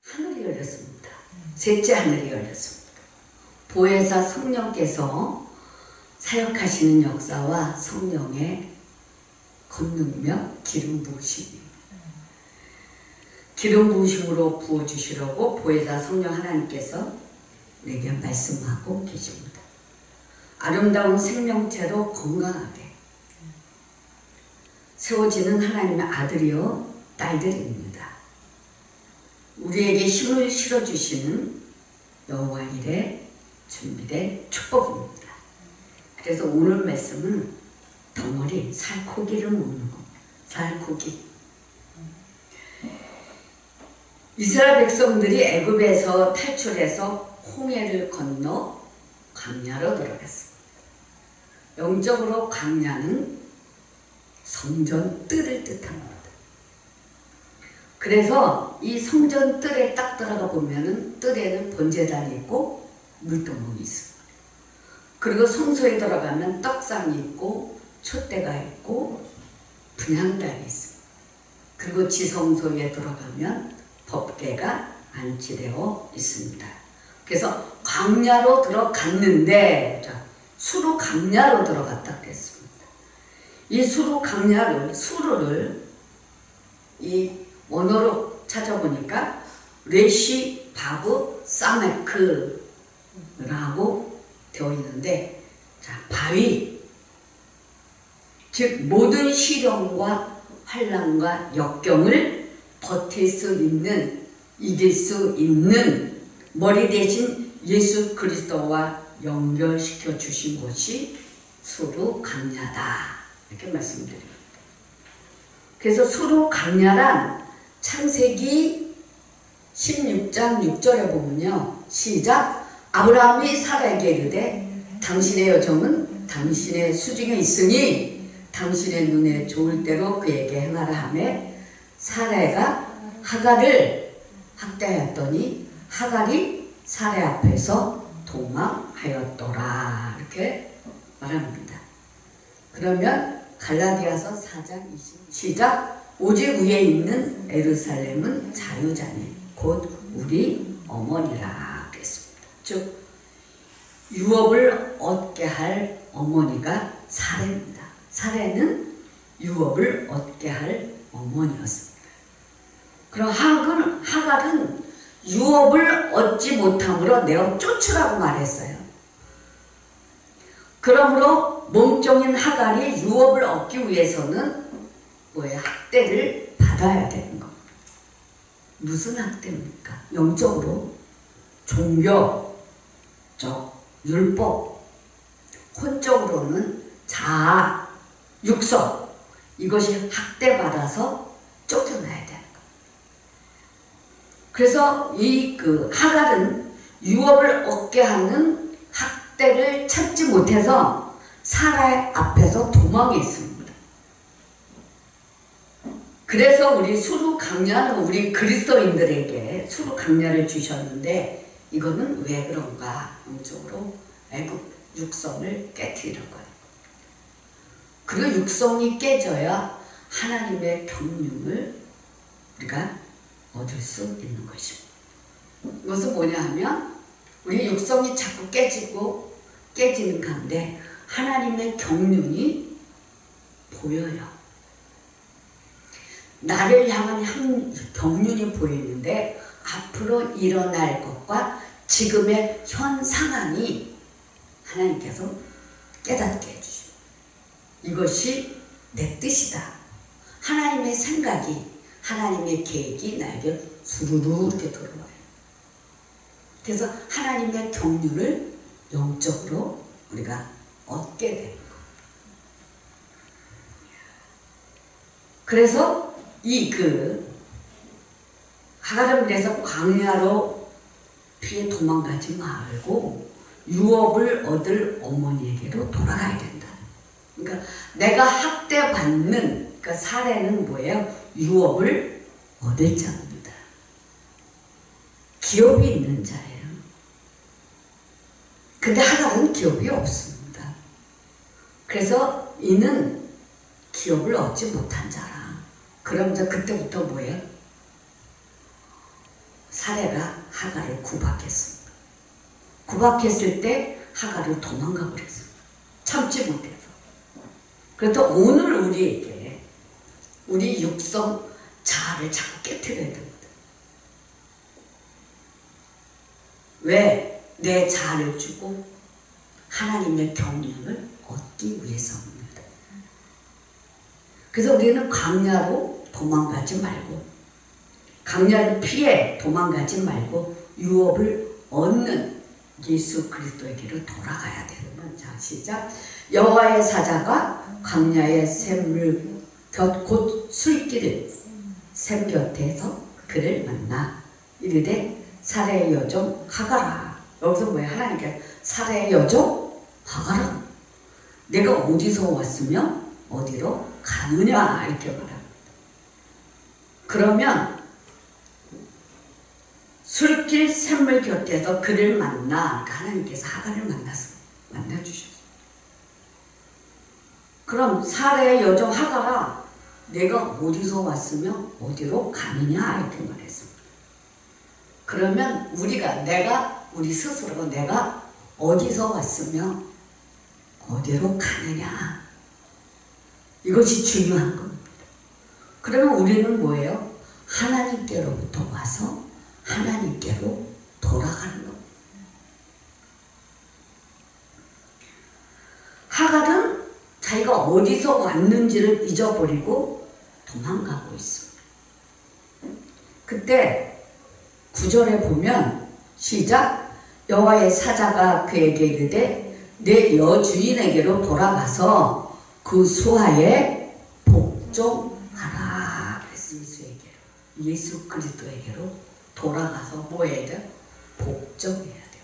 하늘이 열렸습니다. 셋째 하늘이 열렸습니다. 보혜사 성령께서 사역하시는 역사와 성령의 권능이며 기름 부으심입니다. 기름 부으심으로 부어주시려고 보혜사 성령 하나님께서 우리에게 말씀하고 계십니다. 아름다운 생명체로 건강하게 세워지는 하나님의 아들이요 딸들입니다. 우리에게 힘을 실어주시는 여호와 일에 준비된 축복입니다. 그래서 오늘 말씀은 덩어리 살코기를 먹는 겁니다. 살코기. 이스라엘 백성들이 애굽에서 탈출해서 홍해를 건너 광야로 들어갔습니다. 영적으로 광야는 성전 뜰을 뜻합니다. 그래서 이 성전 뜰에 딱 들어가 보면은 뜰에는 번제단이 있고 물두멍이 있습니다. 그리고 성소에 들어가면 떡상이 있고 촛대가 있고 분향단이 있습니다. 그리고 지성소에 들어가면 법궤가 안치되어 있습니다. 그래서 광야로 들어갔는데 수루 광야로 들어갔다 그랬습니다. 이 수루 광야를 수루를 이 원어로 찾아보니까 레시 바브 사메크라고 되어 있는데 바위 즉 모든 시련과 환난과 역경을 버틸 수 있는 이길 수 있는 머리 대신 예수 그리스도와 연결시켜 주신 곳이 수루 광야다 이렇게 말씀드립니다. 그래서 수루 광야란 창세기 16장 6절에 보면요. 시작. 아브라함이 사라에게 이르되 당신의 여종은 당신의 수중에 있으니 당신의 눈에 좋을 대로 그에게 행하라 하며 사라가 하갈을 학대하였더니 하갈이 사라 앞에서 도망하였더라 이렇게 말합니다. 그러면 갈라디아서 4장 20 시작. 오직 위에 있는 예루살렘은 자유자니 곧 우리 어머니라 그랬습니다. 즉 유업을 얻게 할 어머니가 사례입니다. 사례는 유업을 얻게 할 어머니였습니다. 그럼 하갈은 유업을 얻지 못함으로 내어 쫓으라고 말했어요. 그러므로 몸종인 하갈이 유업을 얻기 위해서는 학대를 받아야 되는 겁니다. 무슨 학대입니까? 영적으로 종교적 율법, 혼적으로는 자아, 육성 이것이 학대받아서 쫓겨나야 되는 겁니다. 그래서 이 하갈은 유업을 얻게 하는 학대를 참지 못해서 사라의 앞에서 도망했습니다. 그래서 우리 수루 광야는 우리 그리스도인들에게 수루 광야를 주셨는데 이거는 왜 그런가? 영적으로 애굽 육성을 깨트리는 거예요. 그리고 육성이 깨져야 하나님의 경륜을 우리가 얻을 수 있는 것입니다. 이것은 뭐냐 하면 우리 육성이 자꾸 깨지는 가운데 하나님의 경륜이 보여요. 나를 향한 경륜이 보이는데 앞으로 일어날 것과 지금의 현 상황이 하나님께서 깨닫게 해주십니다. 이것이 내 뜻이다. 하나님의 생각이 하나님의 계획이 나에게 수루루 이렇게 들어와요. 그래서 하나님의 경륜을 영적으로 우리가 얻게 되는 거예요. 그래서 하갈은 그래서 광야로 피해 도망가지 말고 유업을 얻을 어머니에게로 돌아가야 된다. 그러니까 내가 학대받는 사례는 뭐예요? 유업을 얻을 자입니다. 기업이 있는 자예요. 근데 하갈은 기업이 없습니다. 그래서 이는 기업을 얻지 못한 자라. 그럼 이제 그때부터 뭐예요? 사레가 하갈을 구박했습니다. 구박했을 때 하갈을 도망가 버렸습니다. 참지 못해서. 그래도 오늘 우리에게 우리 육성 자아를 자꾸 깨트려야 됩니다. 왜? 내 자아를 주고 하나님의 경륜을 얻기 위해서입니다. 그래서 우리는 광야로 도망가지 말고, 광야를 피해 도망가지 말고 유업을 얻는 예수 그리스도에게로 돌아가야 되는 거죠. 자, 시작. 여호와의 사자가 광야의 샘물 곧 술길을 샘 곁에서 그를 만나 이르되 사레의 여종 하갈아. 여기서 뭐야? 하나님께 사레의 여종 하갈아, 내가 어디서 왔으며 어디로 가느냐 이렇게 말합니다. 그러면 술길 샘물 곁에서 그를 만나, 그러니까 하나님께서 하갈을 만나주셨어요. 그럼 사레의 여종 하갈아, 내가 어디서 왔으며 어디로 가느냐 이렇게 말했습니다. 그러면 우리 스스로 내가 어디서 왔으며 어디로 가느냐, 이것이 중요한 겁니다. 그러면 우리는 뭐예요? 하나님께로부터 와서 하나님께로 돌아가는 겁니다. 하갈은 자기가 어디서 왔는지를 잊어버리고 도망가고 있습니다. 그때 9절에 보면 시작. 여호와의 사자가 그에게 이르되 내 여주인에게로 돌아가서 그 수하에 복종하라 그랬습니다. 예수 그리스도에게로 돌아가서 뭐 해야 돼요? 복종해야 돼요.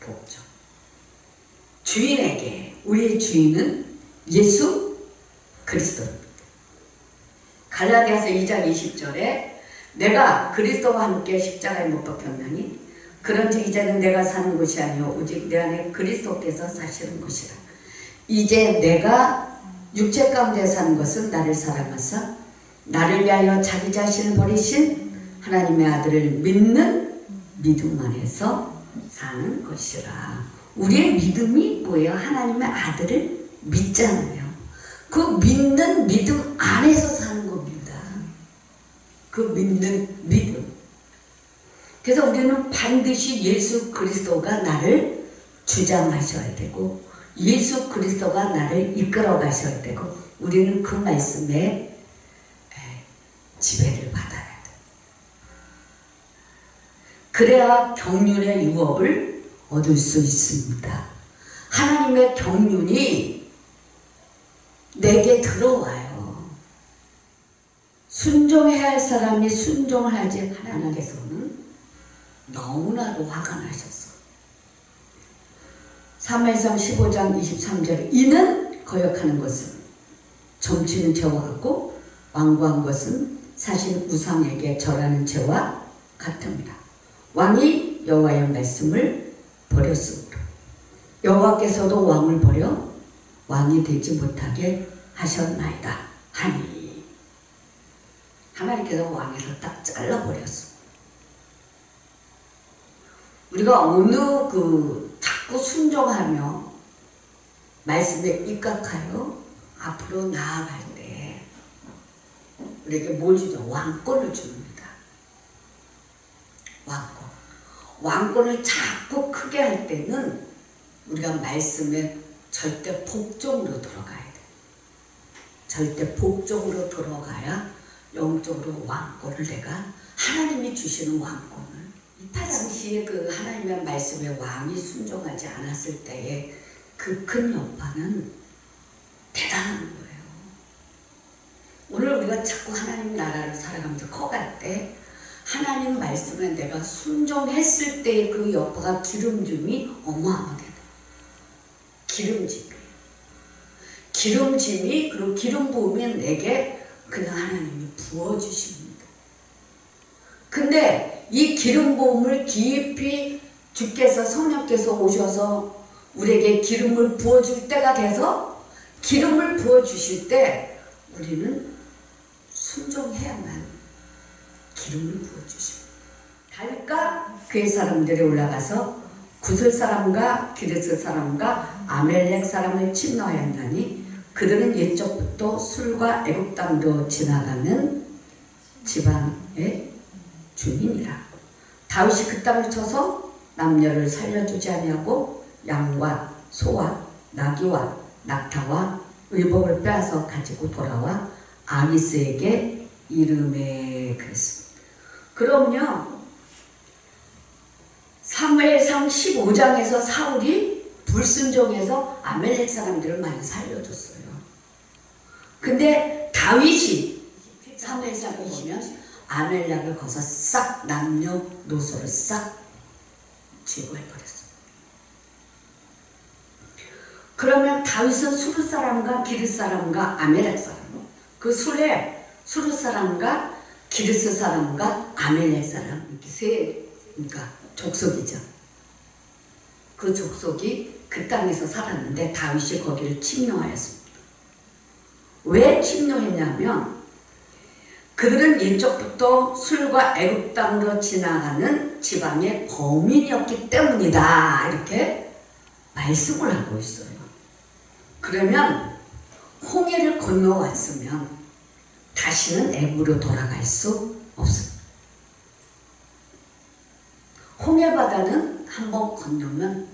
복종. 주인에게, 우리의 주인은 예수 그리스도입니다. 갈라디아서 2장 20절에 내가 그리스도와 함께 십자가에 못 박혔나니 그런즉 이제는 내가 사는 것이 아니요 오직 내 안에 그리스도께서 사시는 것이라. 이제 내가 육체 가운데 사는 것은 나를 사랑하사 나를 위하여 자기 자신을 버리신 하나님의 아들을 믿는 믿음 안에서 사는 것이라. 우리의 믿음이 뭐예요? 하나님의 아들을 믿잖아요. 그 믿는 믿음 안에서 사는 겁니다. 그 믿는 믿음. 그래서 우리는 반드시 예수 그리스도가 나를 주장하셔야 되고 예수 그리스도가 나를 이끌어 가셔야 되고 우리는 그 말씀에 지배를 받아야 돼. 그래야 경륜의 유업을 얻을 수 있습니다. 하나님의 경륜이 내게 들어와요. 순종해야 할 사람이 순종하지 하나님께서는 너무나도 화가 나셨어. 사무엘상 15장 23절에 이는 거역하는 것은 점치는 죄와 같고 완고한 것은 사실 우상에게 절하는 죄와 같습니다. 왕이 여호와의 말씀을 버렸으므로 여호와께서도 왕을 버려 왕이 되지 못하게 하셨나이다 하니 하나님께서 왕에서 딱 잘라버렸어. 우리가 어느 자꾸 순종하며 말씀에 입각하여 앞으로 나아갈 때 우리에게 뭘 주죠? 왕권을 줍니다. 왕권. 왕권을 자꾸 크게 할 때는 우리가 말씀에 절대 복종으로 들어가야 돼. 절대 복종으로 들어가야 영적으로 왕권을 내가 하나님이 주시는 왕권을 이 당시에 그 하나님의 말씀에 왕이 순종하지 않았을 때의 그 큰 여파는 대단한 거예요. 오늘 우리가 자꾸 하나님 나라를 살아가면서 커갈 때 하나님 말씀에 내가 순종했을 때의 그 여파가 기름짐이 어마어마하게 돼. 기름짐이 그리고 기름 부음이 내게 그냥 하나님이 부어주십니다. 근데 이 기름 부음을 깊이 주께서 성령께서 오셔서 우리에게 기름을 부어줄 때가 돼서 기름을 부어주실 때 우리는 순종해야만 기름을 부어주십니다. 달과 그의 사람들이 올라가서 구슬 사람과 기르스 사람과 아멜렉 사람을 침노하였나니 그들은 옛적부터 술과 애굽 땅도 지나가는 지방의 주민이라. 다윗이 그 땅을 쳐서 남녀를 살려주지 아니하고 양과 소와 나귀와 낙타와 의복을 빼앗아 가지고 돌아와 아기스에게 이름에 그랬습니다. 그럼요, 사무엘상 15장에서 사울이 불순종해서 아멜렉 사람들을 많이 살려줬어요. 근데 다윗이 사무엘상에 보면 아멜렉을 거서 싹 남녀노소를 싹 제거해버렸어요. 그러면 다윗은 수르 사람과 기르스 사람과 아멜렉 사람, 그 수르 사람과 기르스 사람과 아멜렉 사람, 이렇게 세, 그러니까 족속이죠. 그 족속이 그 땅에서 살았는데 다윗이 거기를 침노하였습니다. 왜 침노했냐면 그들은 옛적부터 술과 애굽 땅으로 지나가는 지방의 거민이었기 때문이다, 이렇게 말씀을 하고 있어요. 그러면 홍해를 건너왔으면 다시는 애굽으로 돌아갈 수 없습니다. 홍해 바다는 한번 건너면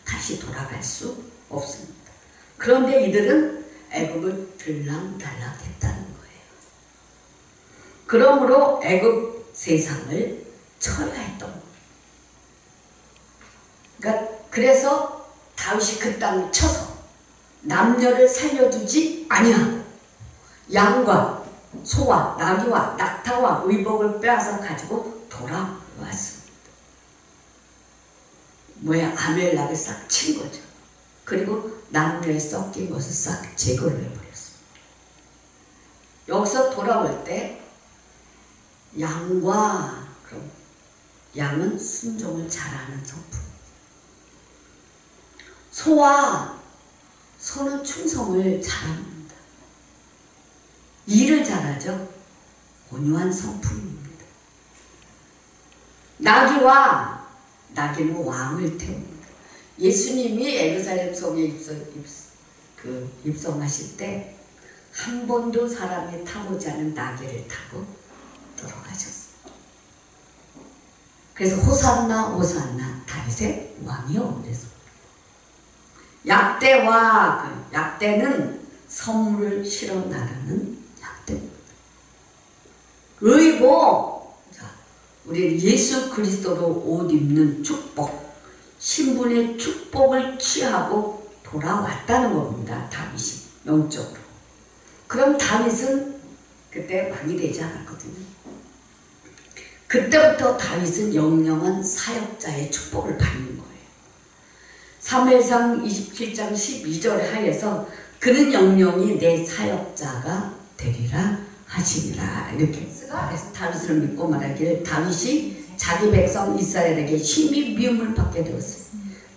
다시 돌아갈 수 없습니다. 그런데 이들은 애굽을 들락달락 했다는 거예요. 그러므로 애굽 세상을 쳐야 했던 거예요. 그러니까 그래서 다윗이 그 땅을 쳐서 남녀를 살려두지 아니하고 양과 소와 나귀와 낙타와 의복을 빼앗아 가지고 돌아왔습니다. 뭐야, 아멜렉을 싹 친 거죠. 그리고 남녀에 섞인 것을 싹 제거를 해버렸습니다. 여기서 돌아올 때 양과, 그럼 양은 순종을 잘하는 성품, 소는 충성을 잘합니다. 일을 잘하죠. 온유한 성품입니다. 나귀는 왕을 태웁니다. 예수님이 예루살렘 성에 입성하실 때 한 번도 사람이 타보지 않은 나귀를 타고 들어가셨어요. 그래서 호산나 호산나 다윗의 왕이요, 그래서 약대는 선물을 실어 나르는 약대입니다. 의복, 우리 예수 그리스도로 옷 입는 축복, 신분의 축복을 취하고 돌아왔다는 겁니다. 다윗이 영적으로. 그럼 다윗은 그때 왕이 되지 않았거든요. 그때부터 다윗은 영영한 사역자의 축복을 받는 거예요. 사무엘상 27장 12절에 하여서 그는 영영이 내 사역자가 되리라 하시니라, 이렇게 그래서 다윗을 믿고 말하기를 다윗이 자기 백성 이스라엘에게 힘이 미움을 받게 되었어요.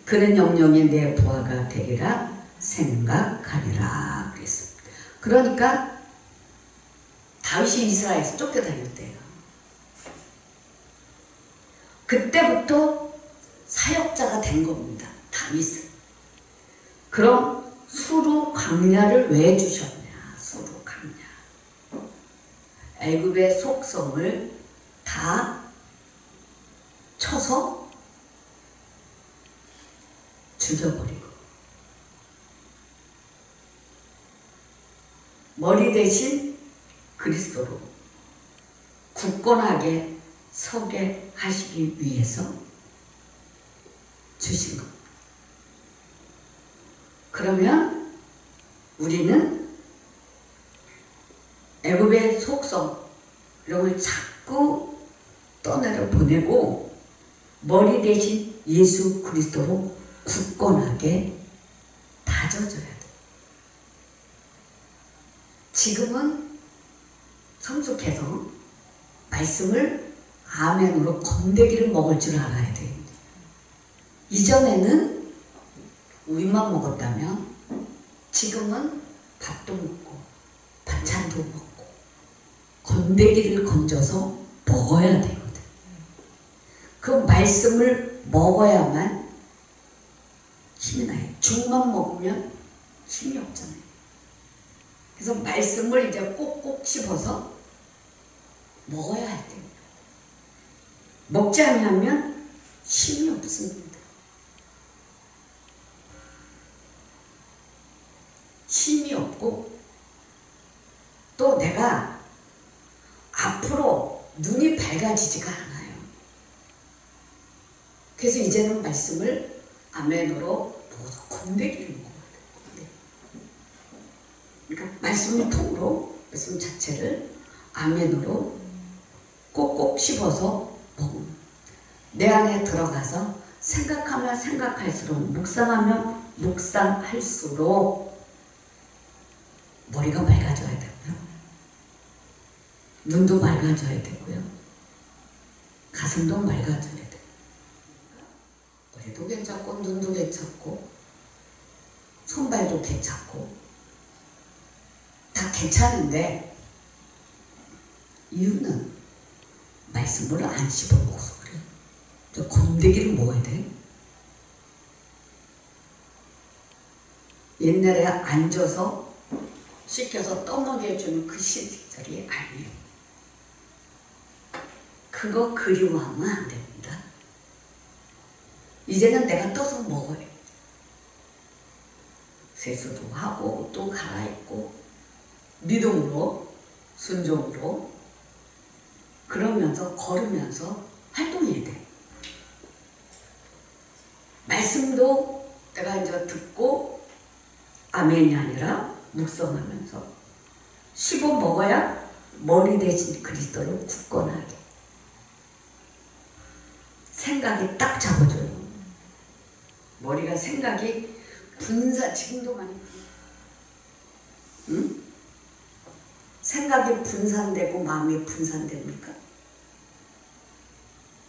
그는 영영이 내 부하가 되리라 생각하리라 그랬습니다. 그러니까 다윗이 이스라엘에서 쫓겨다녔대요. 그때부터 사역자가 된 겁니다, 다윗은. 그럼 수르 광야를 왜 주셨냐? 수르 광야, 애굽의 속성을 다 쳐서 죽여버리고 머리 대신 그리스도로 굳건하게 서게 하시기 위해서 주신 겁니다. 그러면 우리는 애굽의 속성 이런 걸 자꾸 떠내려 보내고 머리 대신 예수 그리스도로 굳건하게 다져져야 돼. 지금은 성숙해서 말씀을 아멘으로 건더기를 먹을 줄 알아야 됩니다. 이전에는 우유만 먹었다면 지금은 밥도 먹고 반찬도 먹고 건더기를 건져서 먹어야 되거든. 그 말씀을 먹어야만 힘이 나요. 죽만 먹으면 힘이 없잖아요. 그래서 말씀을 이제 꼭꼭 씹어서 먹어야 할 때입니다. 먹지 않으면 힘이 없습니다. 힘이 없고 또 내가 앞으로 눈이 밝아지지가 않아요. 그래서 이제는 말씀을 아멘으로 먹어서 건더기를 먹어야 돼요. 그러니까 말씀을 통으로 말씀 자체를 아멘으로 꼭꼭 씹어서 먹으면 내 안에 들어가서 생각하면 생각할수록 묵상하면 묵상할수록 머리가 맑아져야 되고요. 눈도 맑아져야 되고요. 가슴도 맑아져야 돼요. 머리도 괜찮고 눈도 괜찮고 손발도 괜찮고 다 괜찮은데 이유는 말씀을 안 씹어 먹어서 그래요. 저 건더기를 먹어야 돼요. 옛날에 앉아서 시켜서 떠먹여주는 그 시절이 아니에요. 그거 그리워하면 안 됩니다. 이제는 내가 떠서 먹어요. 세수도 하고 옷도 갈아입고 믿음으로 순종으로 그러면서 걸으면서 활동해야 돼. 말씀도 내가 이제 듣고 아멘이 아니라 묵상하면서 씹어 먹어야 머리 대신 그리스도를 굳건하게 생각이 딱 잡아줘요. 머리가 생각이 지금도 많이 응? 생각이 분산되고 마음이 분산됩니까?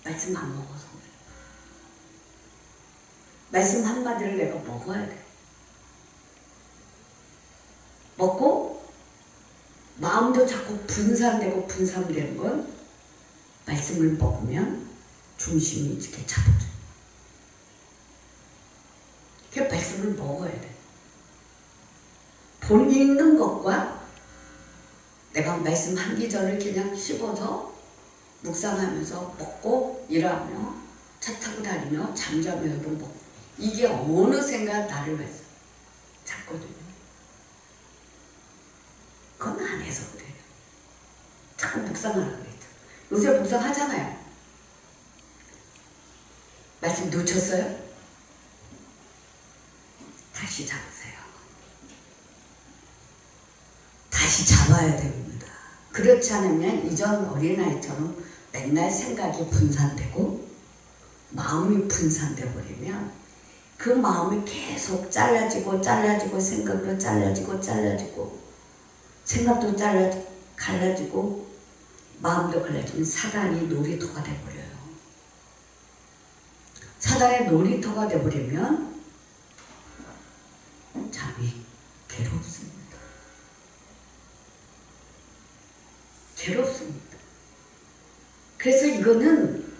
말씀 안 먹어서 그래. 말씀 한마디를 내가 먹어야 돼. 먹고 마음도 자꾸 분산되고 분산되는 건 말씀을 먹으면 중심이 이렇게 잡아줘요. 그 말씀을 먹어야 돼. 본 읽는 것과 내가 말씀 한 기절을 그냥 씹어서 묵상하면서 먹고 일하며 차 타고 다니며 잠자면서도 먹고 이게 어느샌가 나를 위해서 찾거든요. 그건 안 해서 그래요. 자꾸 묵상하라고 그랬죠. 요새 묵상하잖아요. 말씀 놓쳤어요? 다시 잡으세요. 다시 잡아야 됩니다. 그렇지 않으면 이전 어린아이처럼 맨날 생각이 분산되고 마음이 분산돼 버리면 그 마음이 계속 잘라지고 생각도 잘라지고 생각도 갈라지고 마음도 갈라지면 사단이 놀이터가 돼버려요. 사단의 놀이터가 돼버리면 잠이 괴롭습니다. 그래서 이거는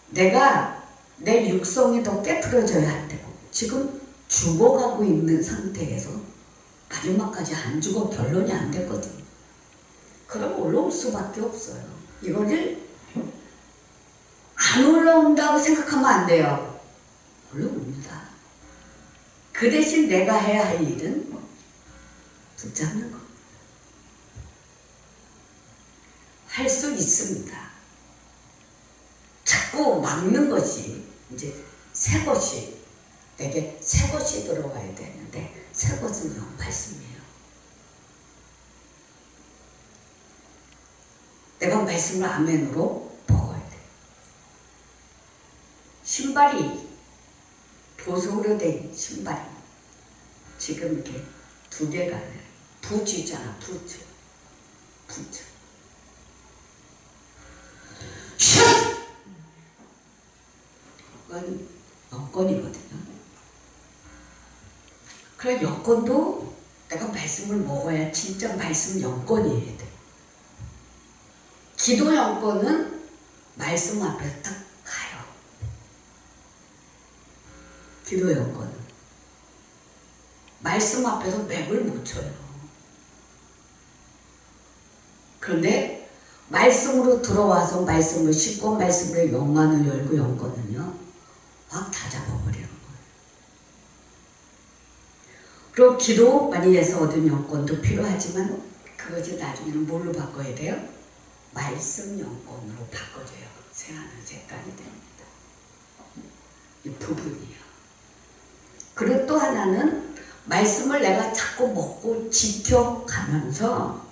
내가 내 육성이 더 깨트려져야 할 테고 지금 죽어가고 있는 상태에서 마지막까지 안 죽어 결론이 안 됐거든. 그럼 올라올 수밖에 없어요. 이거를 안 올라온다고 생각하면 안 돼요. 올라옵니다. 그 대신 내가 해야 할 일은 붙잡는 거. 할 수 있습니다. 자꾸 막는 것이 이제 새 것이 내게 새 것이 들어와야 되는데 새 것은요 말씀이에요. 내가 말씀을 아멘으로 먹어야 돼. 신발이 보석으로 된 신발이 지금 이렇게 두 개가 아니라 부츠잖아. 부츠. 슛! 그건 여건이거든요. 그래 여건도 내가 말씀을 먹어야 진짜 말씀 여건이어야 돼. 기도 여건은 말씀 앞에 딱 가요. 기도 여건은. 말씀 앞에서 맥을 못 쳐요. 그런데 말씀으로 들어와서 말씀을 씻고 말씀으로 영안을 열고 연거는요, 확 다 잡아버리는 거예요. 그리고 기도 많이 해서 얻은 여건도 필요하지만 그것이 나중에는 뭘로 바꿔야 돼요? 말씀 여건으로 바꿔줘요. 새하늘 색깔이 됩니다. 이 부분이요. 그리고 또 하나는 말씀을 내가 자꾸 먹고 지켜가면서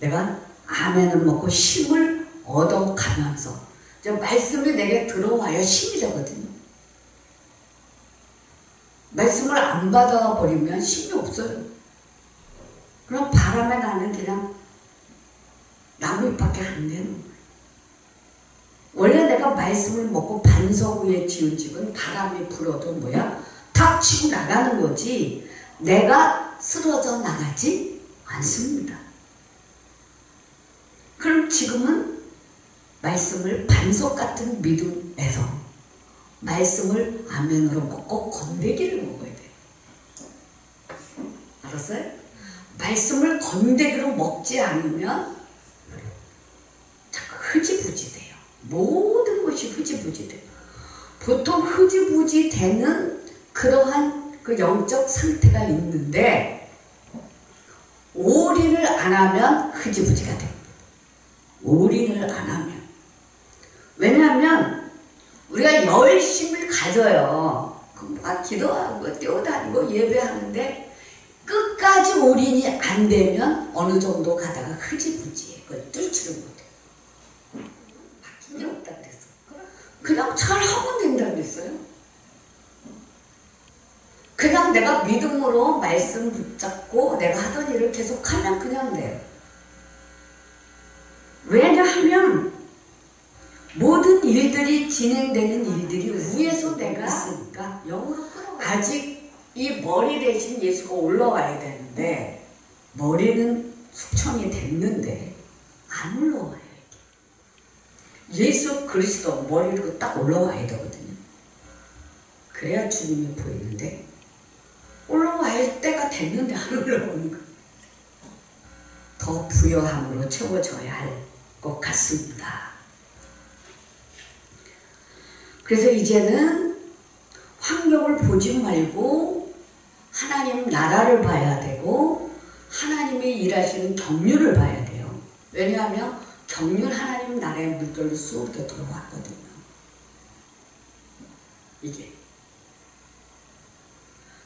내가 아멘을 먹고 힘을 얻어가면서 말씀이 내게 들어와야 힘이 되거든요. 말씀을 안 받아버리면 힘이 없어요. 그럼 바람에 나는 그냥 나무잎밖에 안 되는 거예요. 원래 내가 말씀을 먹고 반석 위에 지은 집은 바람이 불어도 뭐야? 탁 치고 나가는 거지 내가 쓰러져 나가지 않습니다. 그럼 지금은 말씀을 반석 같은 믿음에서 말씀을 아멘으로 먹고 건더기를 먹어야 돼요. 알았어요? 말씀을 건더기로 먹지 않으면 자꾸 흐지부지 돼요. 모든 것이 흐지부지 돼요. 보통 흐지부지 되는 그러한 그 영적 상태가 있는데 올인을 안 하면 흐지부지가 됩니다. 올인을 안 하면. 왜냐하면 우리가 열심을 가져요. 기도하고 뛰어다니고 예배하는데 끝까지 올인이 안 되면 어느 정도 가다가 흐지부지해. 그걸 뚫지를 못해요. 바뀐 게 없다 그랬어. 그냥 잘 하면 된다 그랬어요. 그냥 내가 믿음으로 말씀 붙잡고 내가 하던 일을 계속하면 그냥 돼요. 왜냐하면 모든 일들이 진행되는 일들이 위에서 내가 있으니까 영으로 끌어가요. 아직 이 머리 대신 예수가 올라와야 되는데 머리는 숙청이 됐는데 안 올라와요. 예수 그리스도 머리로 딱 올라와야 되거든요. 그래야 주님이 보이는데 올라와야 때가 됐는데 안 올라오는 거예요. 더 부여함으로 채워져야 할 것 같습니다. 그래서 이제는 환경을 보지 말고 하나님 나라를 봐야 되고 하나님이 일하시는 경륜을 봐야 돼요. 왜냐하면 경륜 하나님 나라의 물결로 쏟게 들어왔거든요. 이게.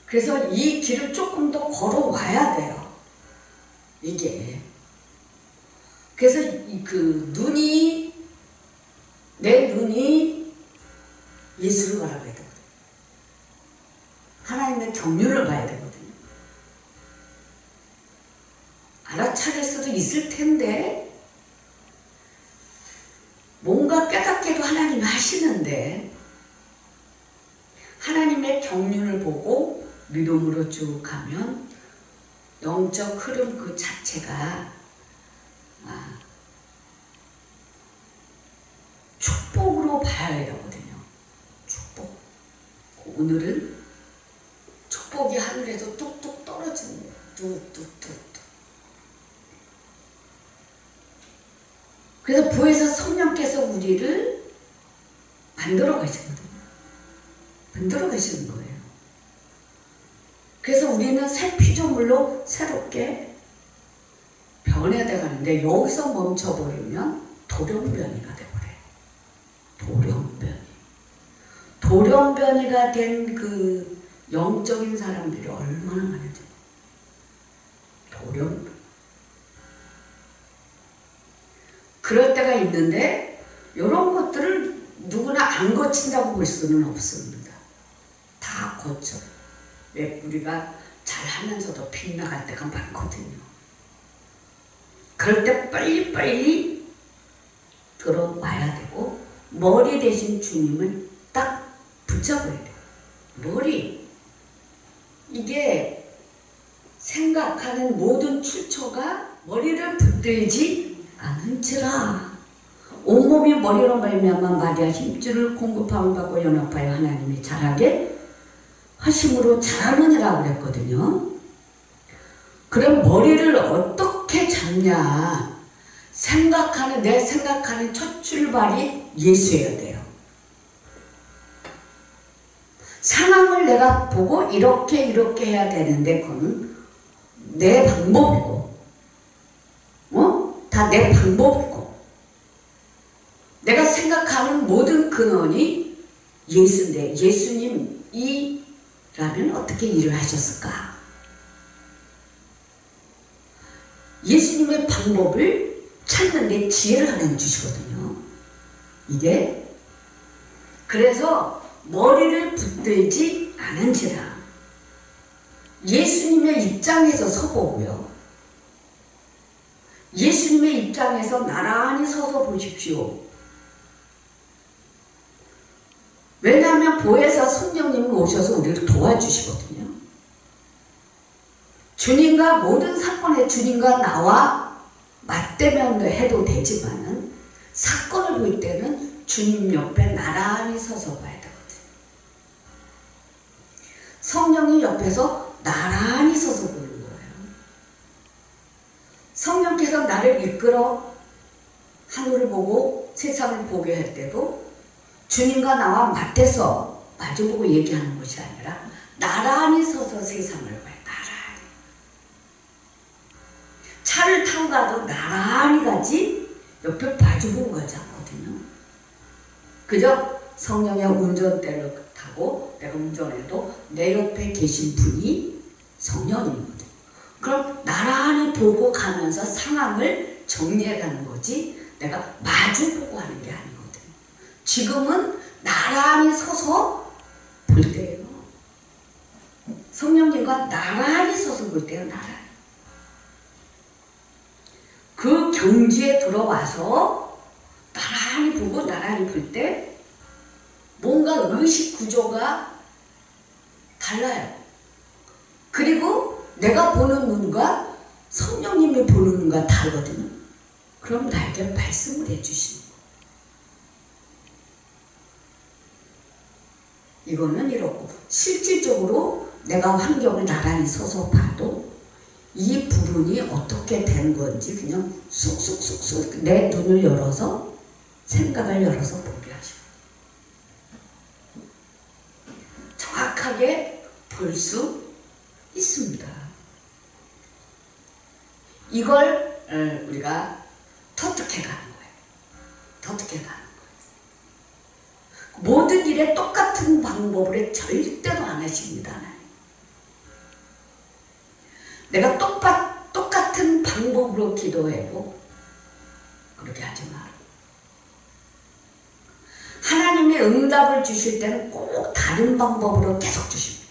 그래서 이 길을 조금 더 걸어와야 돼요. 이게. 그래서 그 눈이, 내 눈이 예수를 바라봐야 되거든요. 하나님의 경륜을 봐야 되거든요. 알아차릴 수도 있을 텐데 뭔가 깨닫게도 하나님이 하시는데 하나님의 경륜을 보고 믿음으로 쭉 가면 영적 흐름 그 자체가 축복으로 봐야 되거든요. 축복. 오늘은 축복이 하늘에서 뚝뚝 떨어지는 거예요. 뚝뚝뚝뚝. 그래서 부에서 성령께서 우리를 만들어 가시거든요. 만들어 가시는 거예요. 그래서 우리는 새 피조물로 새롭게 변해야 가는데 여기서 멈춰버리면 돌연변이가 돼버려요. 돌연변이. 돌연변이가 된 그 영적인 사람들이 얼마나 많은지. 돌연변이. 그럴 때가 있는데 이런 것들을 누구나 안 거친다고 볼 수는 없습니다. 다 거쳐. 왜 우리가 잘하면서도 빗나갈 때가 많거든요. 그럴 때 빨리빨리 들어와야 되고 머리 대신 주님을 딱 붙잡아야 돼요. 머리. 이게 생각하는 모든 출처가 머리를 붙들지 않은지라 온몸이 머리로 말미암아 마리아 힘줄을 공급함을 받고 연합하여 하나님이 자라게 하심으로 자라느니라고 그랬거든요. 그럼 머리를 어떻게 잡냐? 내 생각하는 첫 출발이 예수여야 돼요. 상황을 내가 보고 이렇게 해야 되는데 그거는 내 방법이고, 다 내 방법이고, 내가 생각하는 모든 근원이 예수인데 예수님이 라면 어떻게 일을 하셨을까? 예수님의 방법을 찾는 데 지혜를 하나님 주시거든요. 이게 그래서 머리를 붙들지 않은지라 예수님의 입장에서 서보고요. 예수님의 입장에서 나란히 서서 보십시오. 왜냐하면 보혜사 성령님이 오셔서 우리를 도와주시거든요. 주님과 모든 사건에 주님과 나와 맞대면 해도 되지만은 사건을 볼 때는 주님 옆에 나란히 서서 봐야 되거든요. 성령이 옆에서 나란히 서서 보는 거예요. 성령께서 나를 이끌어 하늘을 보고 세상을 보게 할 때도 주님과 나와 맞대서 마주보고 얘기하는 것이 아니라 나란히 서서 세상을 봐요. 나란히. 차를 타고 가도 나란히 가지 옆에 마주보고 가지 않거든요. 그저 성령의 운전대를 타고 내가 운전해도 내 옆에 계신 분이 성령님이거든요. 그럼 나란히 보고 가면서 상황을 정리해 가는 거지 내가 마주보고 하는 게 아니거든요. 지금은 나란히 서서 볼 때예요. 성령님과 나란히 서서 볼 때요. 나란히. 그 경지에 들어와서 나란히 보고 나란히 볼 때 뭔가 의식 구조가 달라요. 그리고 내가 보는 눈과 성령님이 보는 눈과 다르거든요. 그럼 나에게 말씀을 해주시는 거예요. 이거는 이렇고 실질적으로 내가 환경을 나란히 서서 봐도 이 부분이 어떻게 된 건지 그냥 쑥쑥쑥쑥 내 눈을 열어서 생각을 열어서 보게 하시고 정확하게 볼 수 있습니다. 이걸 우리가 터득해 가는 거예요. 터득해 가는 거예요. 모든 일에 똑같은 방법으로 절대로 안 하십니다. 내가 똑같은 방법으로 기도해도 그렇게 하지 마라. 하나님의 응답을 주실 때는 꼭 다른 방법으로 계속 주십니다.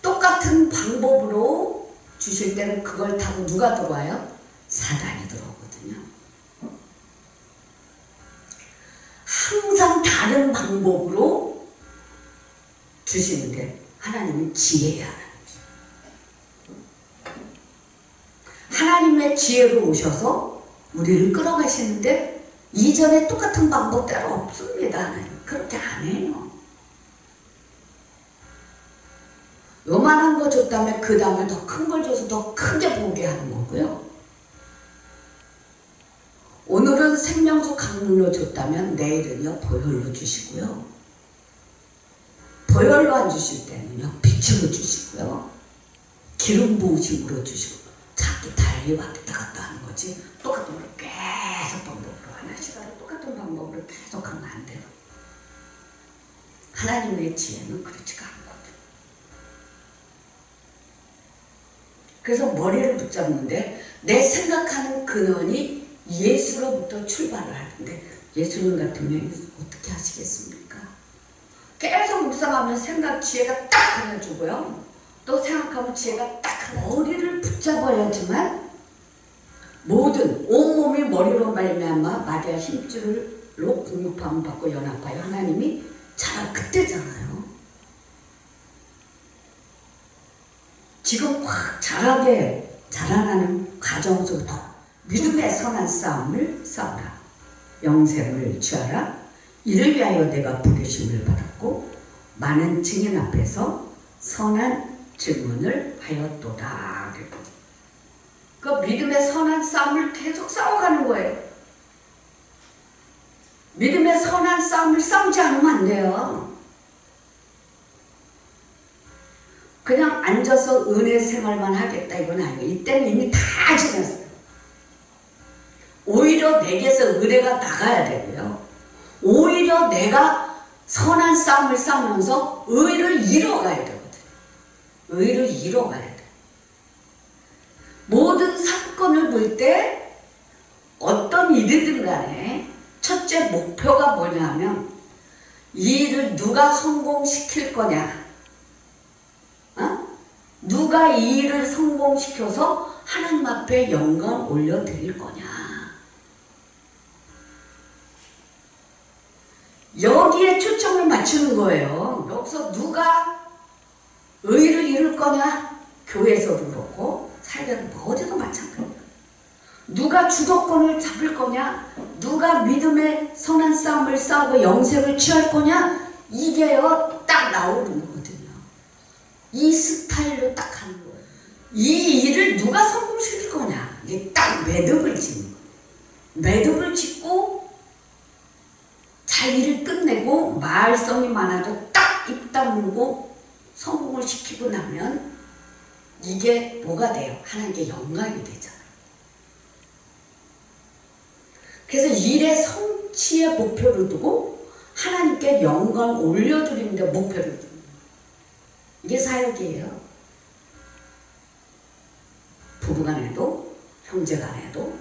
똑같은 방법으로 주실 때는 그걸 타고 누가 들어와요? 사단이 들어오거든요. 항상 다른 방법으로 주시는데 하나님은 지혜야. 하나님의 지혜로 오셔서 우리를 끌어가시는데 이전에 똑같은 방법대로 없습니다. 하나님. 그렇게 안 해요. 요만한 거 줬다면 그 다음에 더 큰 걸 줘서 더 크게 보게 하는 거고요. 오늘은 생명수 강물로 줬다면 내일은요 보혈로 주시고요. 보혈로 안 주실 때는요 빛으로 주시고요. 기름 부으심으로 주시고 자기 달리 왔다 갔다 하는 거지 똑같은 걸 계속 방법으로 하나씩 하고 똑같은 방법으로 계속 하면 안 돼요. 하나님의 지혜는 그렇지가 않거든요. 그래서 머리를 붙잡는데 내 생각하는 근원이 예수로부터 출발을 하는데 예수님 같으면 어떻게 하시겠습니까? 계속 묵상하면 생각 지혜가 딱 하나 주고요. 또 생각하면 지혜가 딱 하나. 머리를 붙잡아야지만 모든 온몸이 머리로 말미암아 마리아 힘줄로 공급함을 받고 연합하여 하나님이 자라 그때잖아요. 지금 확 자라나는 과정 속부터 믿음의 선한 싸움을 싸우라. 영생을 취하라. 이를 위하여 내가 부르심을 받았고 받고 많은 증인 앞에서 선한 증언을 하였도다. 그 믿음의 선한 싸움을 계속 싸워가는 거예요. 믿음의 선한 싸움을 싸우지 않으면 안 돼요. 그냥 앉아서 은혜 생활만 하겠다 이건 아니에요. 이때는 이미 다 지났어요. 오히려 내게서 은혜가 나가야 되고요. 오히려 내가 선한 싸움을 싸우면서 의를 이뤄가야 되거든요. 의를 이뤄가야 돼요. 모든 사건을 볼 때 어떤 일이든 간에 첫째 목표가 뭐냐면 이 일을 누가 성공시킬 거냐, 누가 이 일을 성공시켜서 하나님 앞에 영광 올려드릴 거냐, 여기에 초점을 맞추는 거예요. 여기서 누가 의를 이룰 거냐, 교회에서도 그렇고 살려도 어디도 마찬가지예요. 누가 주도권을 잡을 거냐, 누가 믿음의 선한 싸움을 싸우고 영생을 취할 거냐, 이게요 딱 나오는 거거든요. 이 스타일로 딱 하는 거예요. 이 일을 누가 성공시킬 거냐, 이게 딱 매듭을 짓는 거예요. 매듭을 짓고 잘 일을 끝내고 말썽이 많아도 딱 입 다물고 성공을 시키고 나면 이게 뭐가 돼요? 하나님께 영광이 되잖아요. 그래서 일의 성취의 목표를 두고 하나님께 영광 올려드리는 데 목표를 둡니다. 이게 사역이에요. 부부간에도 형제간에도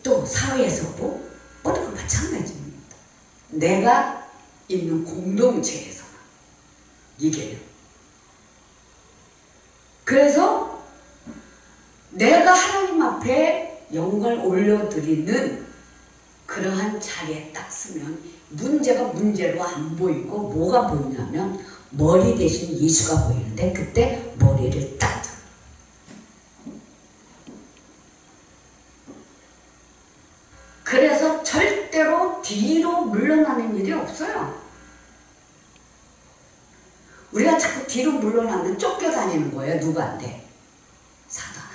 또 사회에서도 모두가 마찬가지입니다. 내가 있는 공동체에서 이게요. 그래서 내가 하나님 앞에 영광을 올려드리는 그러한 자리에 딱 서면 문제가 문제로 안 보이고 뭐가 보이냐면 머리 대신 예수가 보이는데 그때 머리를 딱 잡아요. 그래서 절대로 뒤로 물러나는 일이 없어요. 우리가 자꾸 뒤로 물러나면 쫓겨다니는 거예요. 누구한테? 사단.